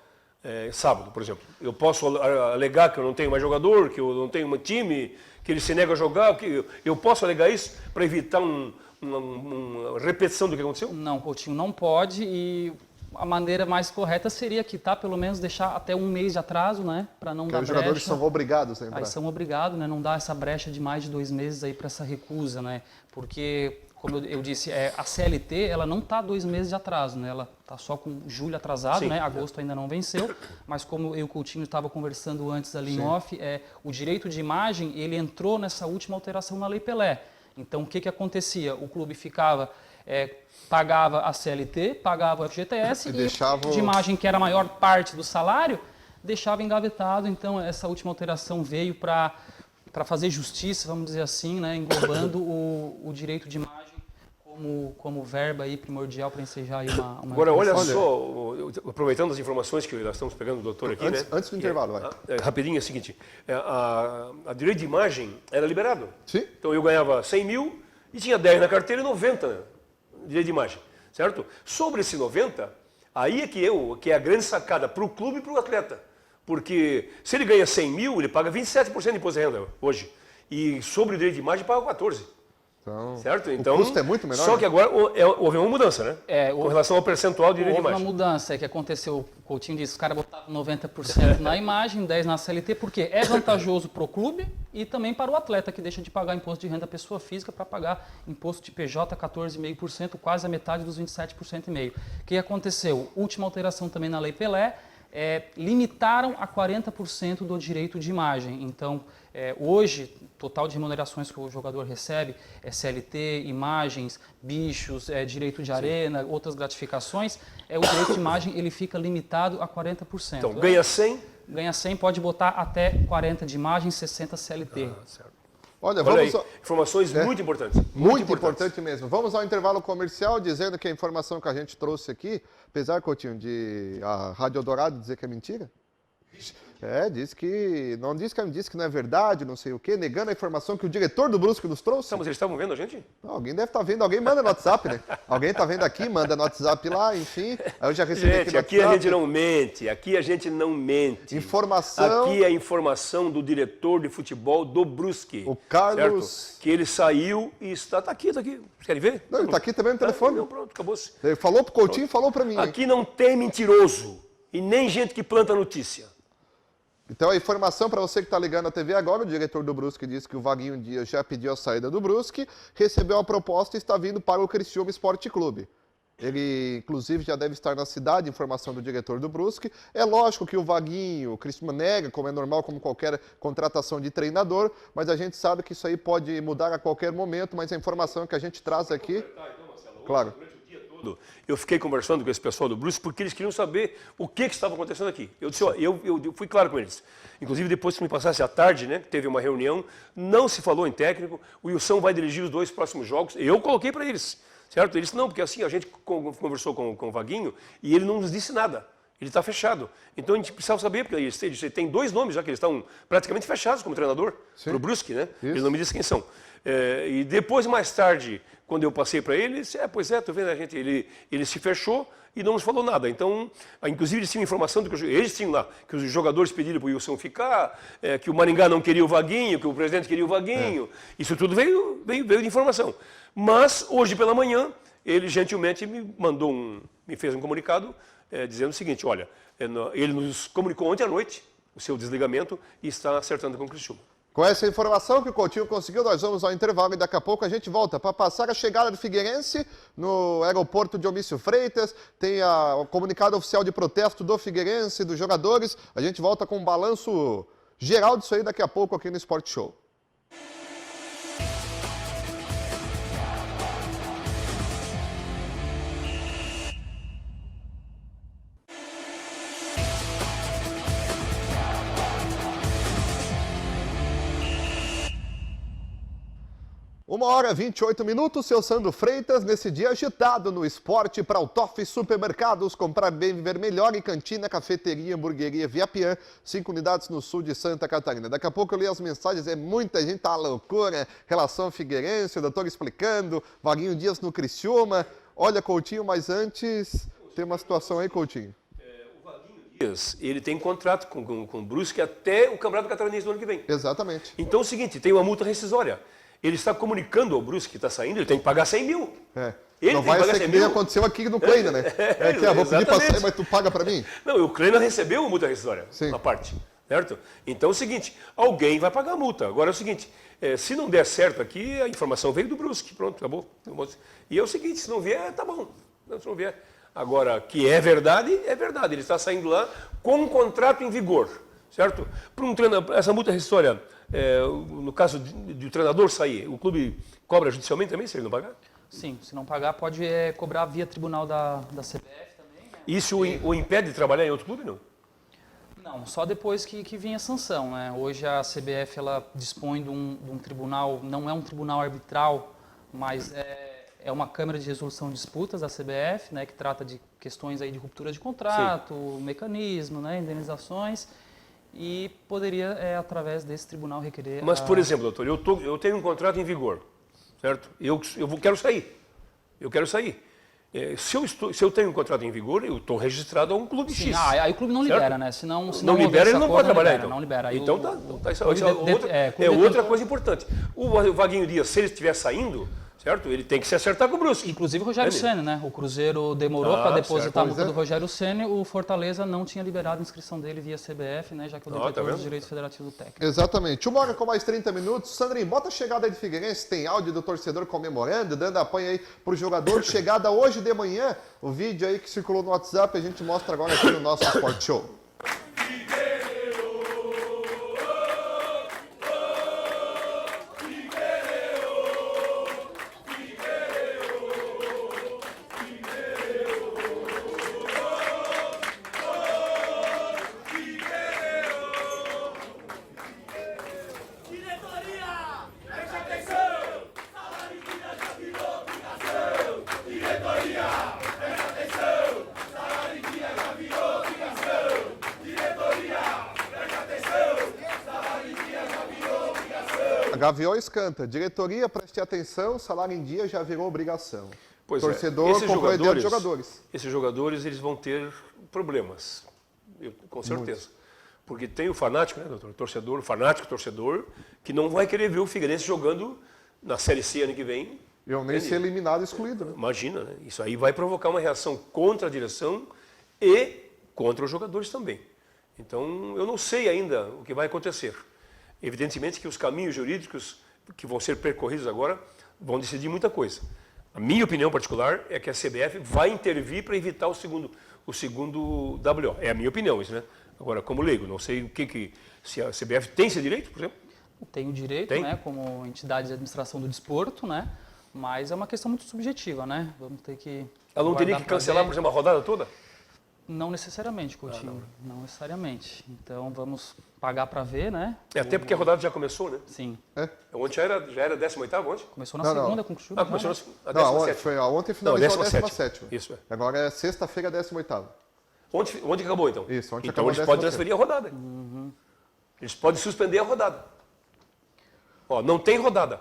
sábado, por exemplo? Eu posso alegar que eu não tenho mais jogador, que eu não tenho um time, que ele se nega a jogar, eu posso alegar isso para evitar uma repetição do que aconteceu? Não, Coutinho, não pode, e a maneira mais correta seria quitar, pelo menos deixar até 1 mês de atraso, né, para não dar brecha. Os jogadores são obrigados a entrar. Aí são obrigados, né, não dar essa brecha de mais de 2 meses aí para essa recusa, né, porque, como eu disse, a CLT, ela não está 2 meses de atraso, né, ela está só com julho atrasado, Sim, né, agosto ainda não venceu, mas como eu e o Coutinho estava conversando antes ali em off, o direito de imagem, ele entrou nessa última alteração na Lei Pelé. Então, o que acontecia? O clube ficava... pagava a CLT, pagava o FGTS e de imagem, que era a maior parte do salário, deixava engavetado. Então, essa última alteração veio para fazer justiça, vamos dizer assim, né, englobando o direito de imagem como verba aí primordial para ensejar aí uma Agora, olha só, aproveitando as informações que nós estamos pegando do doutor aqui, antes do intervalo, vai. Rapidinho, é o seguinte, a direito de imagem era liberado. Sim. Então, eu ganhava 100 mil e tinha 10 na carteira e 90, né? Direito de imagem, certo? Sobre esse 90, aí que é a grande sacada para o clube e para o atleta. Porque se ele ganha 100 mil, ele paga 27% de imposto de renda hoje. E sobre o direito de imagem, paga 14%. Então, certo? Então, o custo é muito menor. Só que agora houve uma mudança, né? Com relação ao percentual de direito de Houve imagem. uma mudança, que aconteceu, o Coutinho disse, os caras botavam 90% na imagem, 10% na CLT, porque é vantajoso para o clube e também para o atleta, que deixa de pagar imposto de renda pessoa física para pagar imposto de PJ 14,5%, quase a metade dos 27,5%. O que aconteceu? Última alteração também na Lei Pelé, limitaram a 40% do direito de imagem. Então, hoje, total de remunerações que o jogador recebe é CLT, imagens, bichos, direito de arena, outras gratificações, o direito de imagem ele fica limitado a 40%. Então, ganha 100? Ganha 100, pode botar até 40 de imagem, 60 CLT. Certo. Olha, Olha vamos... aí, informações muito importantes. Muito importante mesmo. Vamos ao intervalo comercial, dizendo que a informação que a gente trouxe aqui, apesar, Coutinho, de a Rádio Eldorado dizer que é mentira, disse que não é verdade, não sei o quê, negando a informação que o diretor do Brusque nos trouxe. Mas eles estavam vendo a gente? Alguém deve estar vendo, alguém manda no WhatsApp, né? Alguém está vendo aqui, manda no WhatsApp lá, enfim. Aí eu já recebi aqui no aqui a gente não mente, aqui a gente não mente. Informação... Aqui é a informação do diretor de futebol do Brusque. O Carlos... Certo? Que ele saiu e está aqui. Vocês querem ver? Não, ele está aqui também no telefone. Não, pronto, acabou-se. Ele falou pro Coutinho e falou para mim. Aqui não tem mentiroso e nem gente que planta notícia. Então, a informação para você que está ligando a TV agora, o diretor do Brusque disse que o Vaguinho Dias já pediu a saída do Brusque, recebeu a proposta e está vindo para o Criciúma Esporte Clube. Ele, inclusive, já deve estar na cidade, informação do diretor do Brusque. É lógico que o Vaguinho, o Criciúma nega, como é normal, como qualquer contratação de treinador, mas a gente sabe que isso aí pode mudar a qualquer momento, mas a informação que a gente traz aqui... Claro. Eu fiquei conversando com esse pessoal do Brusque porque eles queriam saber o que estava acontecendo aqui. Eu disse, eu fui claro com eles. Inclusive, depois que me passasse à tarde, né, teve uma reunião, não se falou em técnico, o Wilson vai dirigir os 2 próximos jogos. Eu coloquei para eles, certo? Eles não, porque assim, a gente conversou com o Vaguinho e ele não nos disse nada. Ele está fechado. Então a gente precisava saber, porque eles tem 2 nomes já que eles estão praticamente fechados como treinador para o Brusque, né? Ele não me disse quem são. E depois, mais tarde, quando eu passei para ele, ele disse, pois é, tô vendo a gente, ele se fechou e não nos falou nada. Então, inclusive eles tinham informação, eles tinham lá, que os jogadores pediram para o Wilson ficar, que o Maringá não queria o Vaguinho, que o presidente queria o Vaguinho. Isso tudo veio de informação. Mas, hoje pela manhã, ele gentilmente me fez um comunicado dizendo o seguinte, olha, ele nos comunicou ontem à noite o seu desligamento e está acertando com o Criciúma. Com essa informação que o Coutinho conseguiu, nós vamos ao intervalo e daqui a pouco a gente volta para passar a chegada do Figueirense no aeroporto de Omício Freitas. Tem o comunicado oficial de protesto do Figueirense, dos jogadores. A gente volta com um balanço geral disso aí daqui a pouco aqui no Sport Show. Uma hora e 28 minutos, seu Sandro Freitas, nesse dia agitado no esporte para o Toff Supermercados, comprar bem, viver melhor, e cantina, cafeteria, hamburgueria Viapian, 5 unidades no sul de Santa Catarina. Daqui a pouco eu li as mensagens, muita gente tá à loucura, relação ao Figueirense, o doutor explicando, Vaguinho Dias no Criciúma. Olha, Coutinho, mas antes tem uma situação aí, Coutinho. O Vaguinho Dias, ele tem contrato com o Brusque até o Campeonato Catarinense do ano que vem. Exatamente. Então é o seguinte, tem uma multa rescisória. Ele está comunicando ao Brusque que está saindo, ele tem que pagar 100 mil. Ele não vai ser que nem aconteceu aqui no Kleina, né? Vou pedir para sair, mas tu paga para mim? Não, o Kleina recebeu a multa rescisória, na parte, certo? Então é o seguinte, alguém vai pagar a multa. Agora é o seguinte, se não der certo aqui, a informação veio do Brusque, pronto, acabou. E é o seguinte, se não vier, tá bom. Se não vier. Agora, que é verdade, ele está saindo lá com um contrato em vigor, certo? Para um treinador, essa multa rescisória, no caso de o treinador sair, o clube cobra judicialmente também, se ele não pagar? Sim, se não pagar, pode cobrar via tribunal da CBF também. Né? Isso o impede de trabalhar em outro clube, não? Não, só depois que vinha a sanção. Né? Hoje a CBF ela dispõe de um tribunal, não é um tribunal arbitral, mas é uma Câmara de Resolução de Disputas da CBF, né, que trata de questões aí de ruptura de contrato, mecanismo, né, indenizações. E poderia, através desse tribunal, requerer... Mas, por exemplo, doutor, eu tenho um contrato em vigor, certo? Quero sair. Eu quero sair. Se eu tenho um contrato em vigor, eu estou registrado a um clube X. Aí o clube não libera, certo? né? Se não não libera, ele não pode trabalhar, libera, então. Não libera. Então, isso é outra coisa importante. O Vaguinho Dias, se ele estiver saindo, certo? Ele tem que se acertar com o Brusque. Inclusive o Rogério Ceni, né? O Cruzeiro demorou para depositar a multa do Rogério Ceni, o Fortaleza não tinha liberado a inscrição dele via CBF, né? Já que o detentor dos direitos federativos do técnico. Exatamente. 1h com mais 30 minutos. Sandrinho, bota a chegada aí de Figueirense, tem áudio do torcedor comemorando, dando apoio aí pro jogador. Chegada hoje de manhã, o vídeo aí que circulou no WhatsApp, a gente mostra agora aqui no nosso Sport Show. Gaviões canta, diretoria, preste atenção, salário em dia já virou obrigação. Pois torcedor comprou a ideia de jogadores. Esses jogadores eles vão ter problemas, com certeza. Porque tem o fanático, né, doutor? O fanático torcedor, que não vai querer ver o Figueirense jogando na Série C ano que vem. E nem ser eliminado e excluído, né? Imagina, né? Isso aí vai provocar uma reação contra a direção e contra os jogadores também. Então, eu não sei ainda o que vai acontecer. Evidentemente que os caminhos jurídicos que vão ser percorridos agora vão decidir muita coisa. A minha opinião particular é que a CBF vai intervir para evitar o segundo WO. É a minha opinião isso, né? Agora, como leigo, não sei se a CBF tem esse direito, por exemplo. Tem o direito, né, como entidade de administração do desporto, né? Mas é uma questão muito subjetiva, né? Vamos ter que... Ela não teria que cancelar, por exemplo, a rodada toda? Não necessariamente, Coutinho. Não necessariamente. Então, vamos pagar para ver, né? Até porque a rodada já começou, né? Sim. Ontem já era 18º, ontem? Começou na segunda com o Chuva. Começou na 17ª. Ontem finalizou a 17ª. Isso, Agora é sexta-feira, 18ª. Ontem acabou, então? Isso, ontem então acabou. Então eles podem transferir a rodada. Eles podem suspender a rodada. Ó, não tem rodada.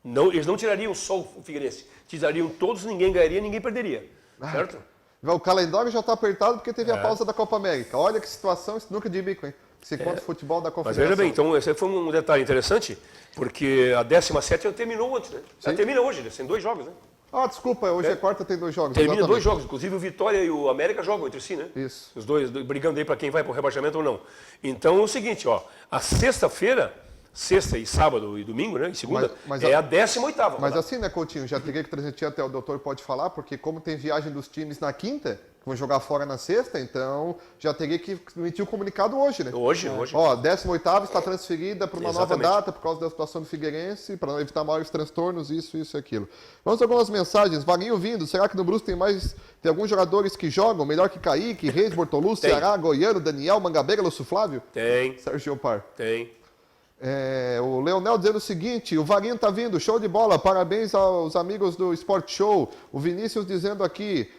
Não, eles não tirariam só o Figueirense. Tirariam todos, ninguém ganharia, ninguém perderia. Certo? O calendário já está apertado porque teve a pausa da Copa América. Olha que situação, nunca de bico, hein? Se conta o futebol da Confederação. Mas veja bem, então esse foi um detalhe interessante, porque a 17ª terminou antes, né? Ela termina hoje, né? Tem 2 jogos, né? Ah, desculpa, hoje é quarta, tem 2 jogos. Termina 2 jogos, inclusive o Vitória e o América jogam entre si, né? Isso. Os dois brigando aí para quem vai para o rebaixamento ou não. Então é o seguinte, ó, a sexta-feira, sexta e sábado e domingo, né? E segunda, é a 18ª. Mas assim, né, Coutinho? Já teria que transmitir, até o doutor pode falar, porque como tem viagem dos times na quinta, que vão jogar fora na sexta, então já teria que emitir o comunicado hoje, né? Hoje. Ó, 18ª está transferida para uma nova data por causa da situação do Figueirense, para evitar maiores transtornos, isso e aquilo. Vamos a algumas mensagens. Vaguinho vindo, será que no Brusque tem alguns jogadores que jogam melhor que Kaique, Reis, Bortoluz, Ceará, Goiano, Daniel, Mangabeira, Lúcio Flávio? Tem. Sérgio Par. Tem. O Leonel dizendo o seguinte, o Vaguinho tá vindo, show de bola, parabéns aos amigos do Sport Show. O Vinícius dizendo aqui,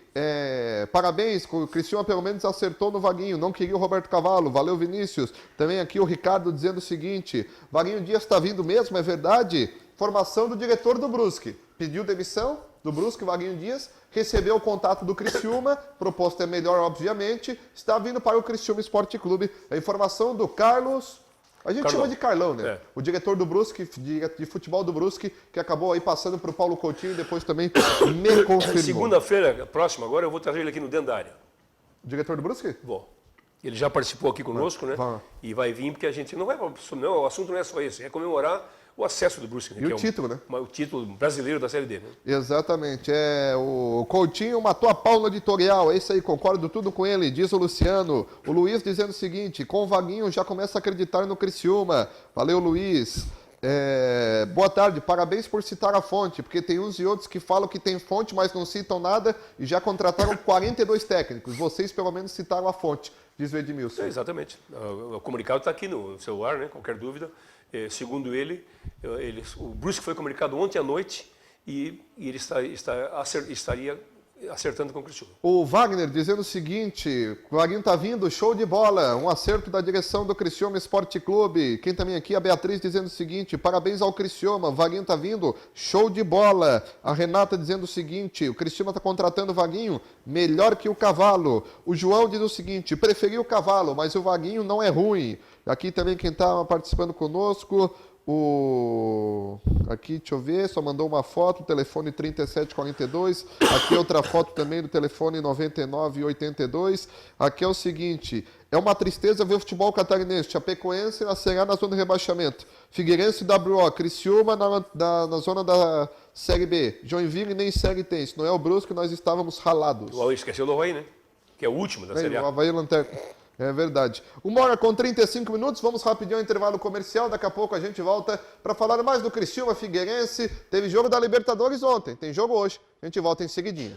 parabéns, o Cristiano pelo menos acertou no Vaguinho, não queria o Roberto Cavalo, valeu Vinícius. Também aqui o Ricardo dizendo o seguinte, Vaguinho Dias está vindo mesmo, é verdade? Formação do diretor do Brusque, pediu demissão do Brusque, Vaguinho Dias, recebeu o contato do Criciúma, proposta é melhor obviamente, está vindo para o Criciúma Esporte Clube. A informação do Carlos... A gente chama de Carlão, né? O diretor do Brusque, de futebol do Brusque, que acabou aí passando para o Paulo Coutinho e depois também me confirmou. Segunda-feira, próxima agora, eu vou trazer ele aqui no dentro da área. O diretor do Brusque? Vou. Ele já participou aqui conosco, né? E vai vir, porque a gente não vai... Não, o assunto não é só esse, é comemorar o acesso do Brusque. Né? E o título, né? O título brasileiro da Série D, né? Exatamente. O Coutinho matou a pau no editorial. É isso aí, concordo tudo com ele, diz o Luciano. O Luiz dizendo o seguinte, com o Vaguinho já começa a acreditar no Criciúma. Valeu, Luiz. Boa tarde, parabéns por citar a fonte, porque tem uns e outros que falam que tem fonte, mas não citam nada e já contrataram 42 técnicos. Vocês, pelo menos, citaram a fonte, diz o Edmilson. Exatamente. O comunicado está aqui no celular, né? Qualquer dúvida. Segundo ele, o Brusque foi comunicado ontem à noite e ele estaria acertando com o Criciúma. O Wagner dizendo o seguinte, o Vaguinho tá vindo, show de bola, um acerto da direção do Criciúma Esporte Clube. Quem também aqui, a Beatriz dizendo o seguinte, parabéns ao Criciúma, o Vaguinho tá vindo, show de bola. A Renata dizendo o seguinte, o Criciúma tá contratando o Vaguinho, melhor que o Cavalo. O João diz o seguinte, preferi o Cavalo, mas o Vaguinho não é ruim. Aqui também quem está participando conosco, Aqui, deixa eu ver, só mandou uma foto, telefone 3742. Aqui outra foto também do telefone 9982. Aqui é o seguinte, é uma tristeza ver o futebol catarinense. Chapecoense a Será na zona de rebaixamento. Figueirense WO, Criciúma na zona da Série B. Joinville nem Série tem. Se não é o Brusque, nós estávamos ralados. Esqueceu do Avaí, né? Que é o último da Série A. O Avaí Lanterna. É verdade. 1h35, vamos rapidinho ao intervalo comercial. Daqui a pouco a gente volta para falar mais do Criciúma, Figueirense. Teve jogo da Libertadores ontem, tem jogo hoje. A gente volta em seguidinha.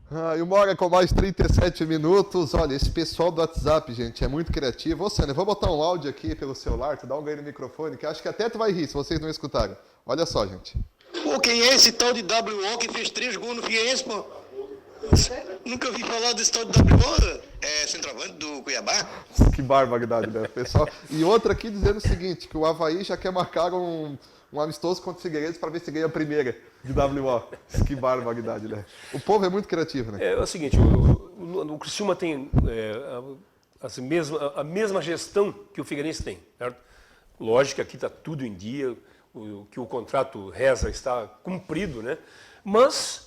E 1h com mais 37 minutos. Olha, esse pessoal do WhatsApp, gente, é muito criativo. Ô, Sânia, vou botar um áudio aqui pelo celular, tu dá um ganho no microfone, que acho que até tu vai rir se vocês não escutarem. Olha só, gente. Pô, quem é esse tal de WO que fez 3 gols no Figueirense, pô? Nunca ouvi falar desse tal de WO. É centroavante do Cuiabá? Que barbaridade, né, pessoal? E outra aqui dizendo o seguinte, que o Avaí já quer marcar um amistoso contra o Figueirense para ver se ganha a primeira de WO. Que barbaridade, né? O povo é muito criativo, né? É o seguinte, o Criciúma tem a mesma gestão que o Figueirense tem, certo? Lógico que aqui está tudo em dia, que o contrato reza está cumprido, né? Mas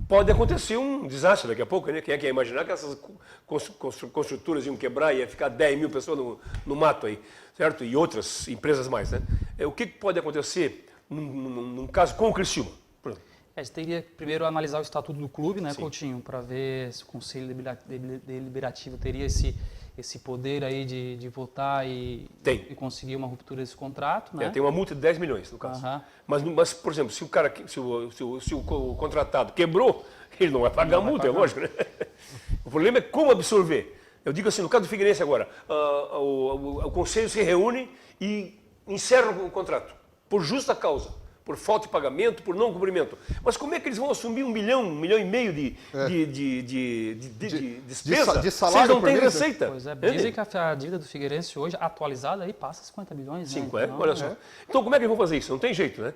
pode acontecer um desastre daqui a pouco, né? Quem é que ia imaginar que essas construtoras iam quebrar e ia ficar 10 mil pessoas no mato aí, certo? E outras empresas mais, né? O que pode acontecer num caso com o Criciúma? A gente teria que primeiro analisar o estatuto do clube, né, Sim. Coutinho, para ver se o Conselho Deliberativo teria esse poder aí de votar e conseguir uma ruptura desse contrato, né? Tem uma multa de 10 milhões, no caso. Mas, por exemplo, se o contratado quebrou, ele não vai pagar a multa, é lógico, né? O problema é como absorver. Eu digo assim, no caso do Figueirense agora, o Conselho se reúne e encerra o contrato, por justa causa. Por falta de pagamento, por não cumprimento. Mas como é que eles vão assumir 1 milhão e meio de despesa de salário se eles não têm por mês? receita? Pois é, dizem que a dívida do Figueirense hoje, atualizada, aí passa 50 milhões. 5, né? então, olha só. Então como é que eles vão fazer isso? Não tem jeito, né?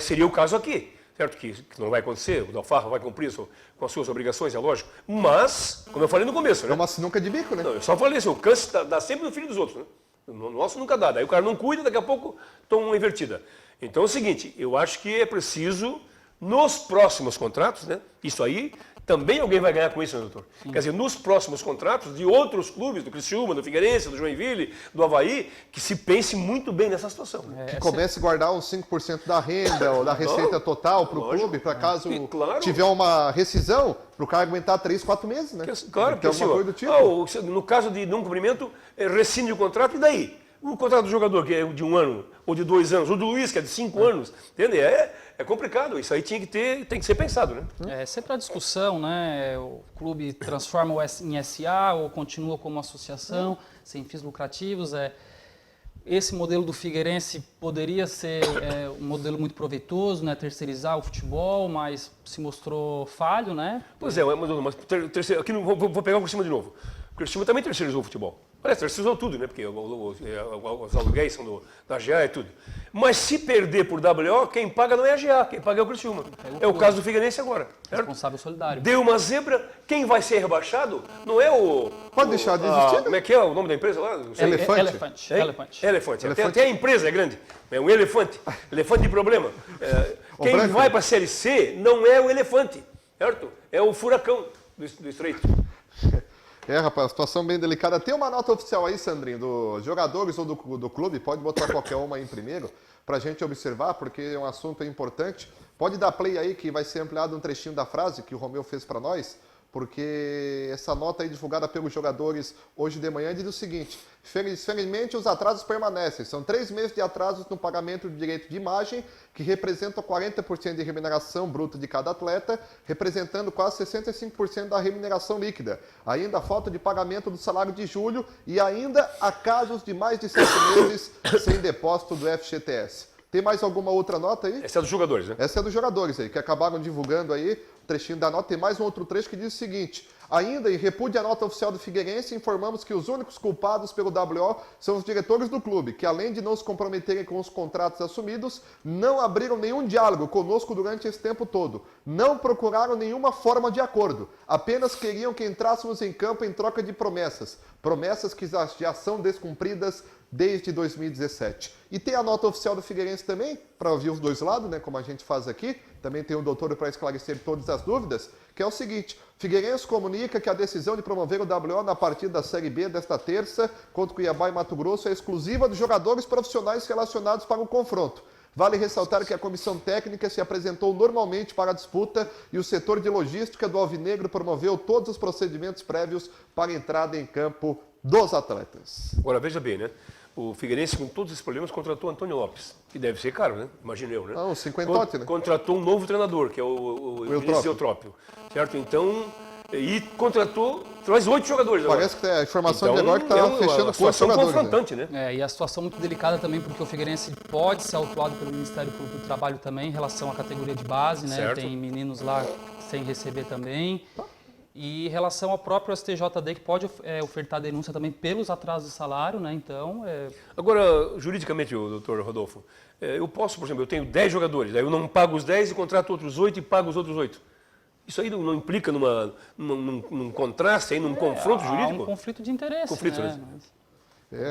Seria o caso aqui, certo? Que não vai acontecer, o Dalfarra vai cumprir com as suas obrigações, é lógico. Mas, como eu falei no começo, né? É uma sinuca de bico, né? Não, eu só falei assim, o câncer dá sempre no filho dos outros, né? No nosso nunca dá. Daí o cara não cuida, daqui a pouco toma uma invertida. Então é o seguinte, eu acho que é preciso, nos próximos contratos, né? Isso aí, também alguém vai ganhar com isso, né, doutor? Sim. Quer dizer, nos próximos contratos de outros clubes, do Criciúma, do Figueirense, do Joinville, do Avaí, que se pense muito bem nessa situação. Que comece a guardar uns 5% da renda ou da receita total para o clube, para caso tiver uma rescisão, para o cara aguentar 3, 4 meses, né? Claro, porque coisa do tipo. No caso de não cumprimento, rescinde o contrato e daí? O contrato do jogador, que é de 1 ano, ou de 2 anos, ou do Luiz, que é de 5 anos, entende? É complicado, isso aí tem que ser pensado, né? É sempre a discussão, né? O clube transforma em SA ou continua como associação, sem fins lucrativos. Esse modelo do Figueirense poderia ser um modelo muito proveitoso, né? Terceirizar o futebol, mas se mostrou falho, né? Pois é, mas aqui vou pegar por cima de novo. O Criciúma também terceirizou o futebol. Parece, terceirizou tudo, né? Porque os aluguéis são da GA e tudo. Mas se perder por WO, quem paga não é a GA, quem paga é o Criciúma. É o caso do Figueirense agora. Certo? Responsável solidário. Deu uma zebra, quem vai ser rebaixado não é o... Pode deixar de existir, né? Como é que é o nome da empresa lá? Elefante. Até a empresa é grande. É um elefante. Elefante de problema. Quem vai para a Série C não é o elefante, certo? É o furacão do estreito. Rapaz, situação bem delicada. Tem uma nota oficial aí, Sandrinho, dos jogadores ou do clube, pode botar qualquer uma aí em primeiro, pra gente observar, porque é um assunto importante. Pode dar play aí, que vai ser ampliado um trechinho da frase que o Romeu fez para nós, porque essa nota aí divulgada pelos jogadores hoje de manhã diz o seguinte: felizmente os atrasos permanecem. São 3 meses de atrasos no pagamento do direito de imagem, que representam 40% de remuneração bruta de cada atleta, representando quase 65% da remuneração líquida. Ainda a falta de pagamento do salário de julho e ainda há casos de mais de 7 meses sem depósito do FGTS. Tem mais alguma outra nota aí? Essa é dos jogadores, né? Essa é dos jogadores aí, que acabaram divulgando aí o trechinho da nota. Tem mais um outro trecho que diz o seguinte: Ainda, em repúdio à nota oficial do Figueirense, informamos que os únicos culpados pelo WO são os diretores do clube, que além de não se comprometerem com os contratos assumidos, não abriram nenhum diálogo conosco durante esse tempo todo. Não procuraram nenhuma forma de acordo. Apenas queriam que entrássemos em campo em troca de promessas. Promessas que já são descumpridas desde 2017. E tem a nota oficial do Figueirense também, para ouvir os dois lados, né, como a gente faz aqui. Também tem o doutor para esclarecer todas as dúvidas, que é o seguinte: Figueirense comunica que a decisão de promover o WO na partida da Série B desta terça contra o Cuiabá e Mato Grosso é exclusiva dos jogadores profissionais relacionados para o confronto. Vale ressaltar que a comissão técnica se apresentou normalmente para a disputa e o setor de logística do Alvinegro promoveu todos os procedimentos prévios para a entrada em campo dos atletas. Agora, veja bem, né? O Figueirense, com todos esses problemas, contratou Antônio Lopes, que deve ser caro, né? Imagino eu, né? Não, cinquentote, né? Contratou um novo treinador, que é o Vinícius Eutrópio, certo? Então, e contratou, traz 8 jogadores agora. Parece que a informação então, de agora que está fechando com 8 jogadores. Confrontante, né? E a situação muito delicada também, porque o Figueirense pode ser autuado pelo Ministério Público do Trabalho também, em relação à categoria de base, né? Certo. Tem meninos lá sem receber também. E em relação ao próprio STJD, que pode ofertar denúncia também pelos atrasos de salário, né? Então, Agora, juridicamente, doutor Rodolfo, eu posso, por exemplo, eu tenho 10 jogadores, aí eu não pago os 10 e contrato outros 8 e pago os outros 8. Isso aí não implica num contraste, aí, num confronto jurídico? Há um conflito de interesse. Conflito, né?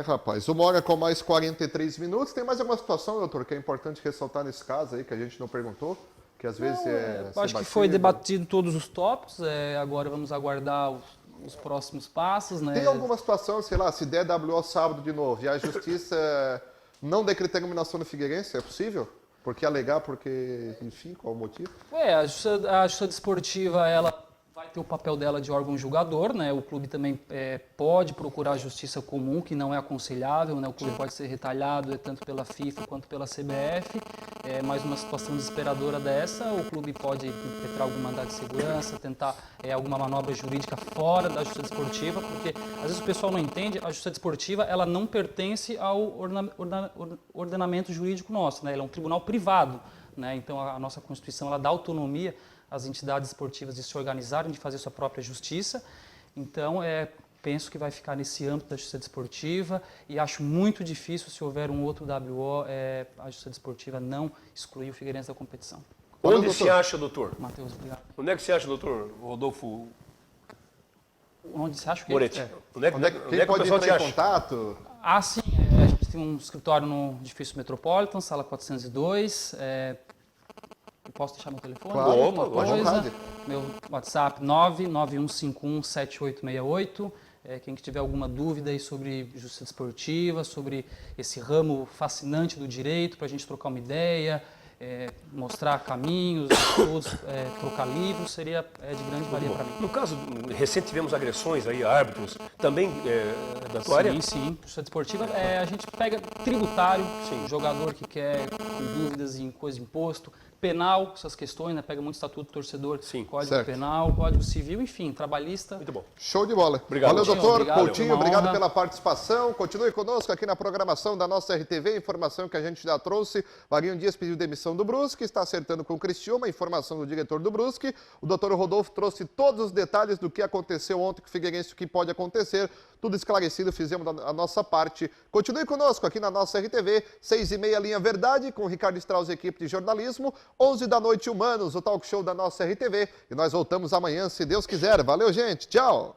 Rapaz, 1h com mais 43 minutos. Tem mais alguma situação, doutor, que é importante ressaltar nesse caso aí, que a gente não perguntou? Que às vezes Acho que foi debatido todos os tópicos, agora vamos aguardar os próximos passos, né? Tem alguma situação, sei lá, se der WO sábado de novo e a justiça não decretar eliminação do Figueirense, é possível? Porque, enfim, qual o motivo? A Justiça Desportiva, ela vai ter o papel dela de órgão julgador, né? O clube também pode procurar a justiça comum, que não é aconselhável, né? O clube pode ser retalhado tanto pela FIFA quanto pela CBF. Mais uma situação desesperadora dessa, o clube pode impetrar algum mandado de segurança, tentar alguma manobra jurídica fora da Justiça Desportiva, porque às vezes o pessoal não entende, a Justiça Desportiva ela não pertence ao ordenamento jurídico nosso, né? Ela é um tribunal privado, né? Então a nossa Constituição ela dá autonomia às entidades esportivas de se organizarem, de fazer sua própria justiça. Então, penso que vai ficar nesse âmbito da Justiça Desportiva e acho muito difícil, se houver um outro WO, a Justiça Desportiva não excluir o Figueirense da competição. Onde se acha, doutor? Matheus, obrigado. Onde é que se acha, doutor Rodolfo Onde se acha o quê? Moretti? Onde é Quem que o pode pessoal te entrar em acha? contato? Sim, a gente tem um escritório no Edifício Metropolitan, sala 402. Eu posso deixar meu telefone? Claro, Alguma pode, à vontade. Meu WhatsApp 991517888. Quem que tiver alguma dúvida aí sobre justiça desportiva, sobre esse ramo fascinante do direito, para a gente trocar uma ideia, mostrar caminhos, estudos, trocar livros, seria de grande valia para mim. No caso, recente tivemos agressões aí a árbitros, também da tua área? Sim. Justiça desportiva, a gente pega tributário, jogador que quer com dúvidas em coisa de imposto, penal, essas questões, né? Pega muito estatuto do torcedor, código certo. penal, código civil, enfim, trabalhista. Muito bom. Show de bola. Obrigado. Valeu, doutor Obrigado. Coutinho, Uma obrigado honra. pela participação. Continue conosco aqui na programação da nossa RTV, informação que a gente já trouxe. Vaguinho Dias pediu demissão do Brusque, está acertando com o Criciúma, informação do diretor do Brusque. O doutor Rodolfo trouxe todos os detalhes do que aconteceu ontem com o Figueirense, o que pode acontecer. Tudo esclarecido, fizemos a nossa parte. Continue conosco aqui na nossa RTV, 6h30, Linha Verdade, com Ricardo Strauss, equipe de jornalismo. 11 da noite, Humanos, o talk show da nossa RTV. E nós voltamos amanhã, se Deus quiser. Valeu, gente. Tchau.